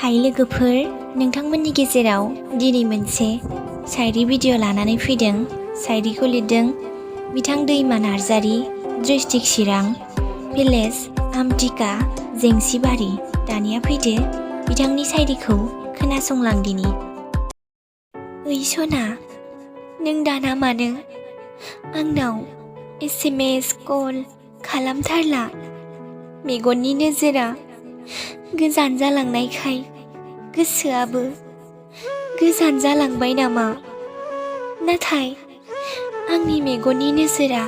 हाय लोगोफोर, नोंथांमोननि गेजेराव दिनै मोनसे शायरी भिडिअ लानानै फैदों। शायरीखौ लिरदों बिथां दैमा नार्जारी, डिस्ट्रिक्ट चिरां, भिलेज आमथिका जेंसिबारि। दानिया फैदो बिथांनि शायरीखौ खोनासंलांदिनि। ओइ सना, नों दाना मानो आंनाव SMS कल खालामथारला? मेगननि नोजोरा गोजान जालांनायखाय गोसोआबो गोजान जालांबाय नामा? नाथाय आंनि मेगननि नोजोरा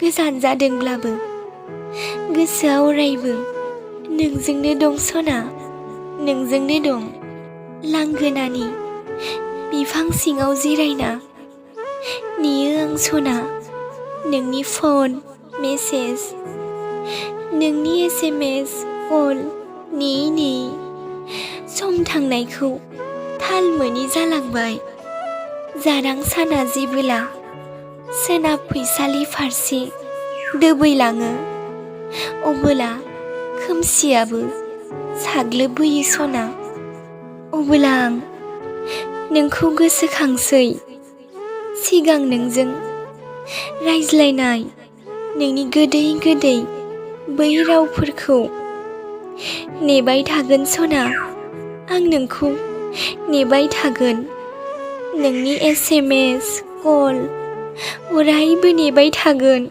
गोजान जादोंब्लाबो गोसोआ अरायबो नोंजोंनो दं सना, नोंजोंनो दं। लांगोनानि बिफां सिङाव जिरायना नेयो आं सना, नोंनि फन मेसेज, नोंनि SMS कल नेयै नेयै सम थांनायखौ थाल मोनि जालांबाय। जारां साना जेबोला सोनाब फैसालि फारसे दोबैलाङो, अबोला खोमसियाबो साग्लोबबोयो सना। अबोला आं नोंखौ गोसोखांसै, सिगां नोंजों रायज्लायनाय नोंनि गोदै गोदै बै रावफोरखौ नेबाय थागोन सना, आं नोंखौ नेबाय थागोन। नोंनि SMS कल अरायबो नेबाय थागोन।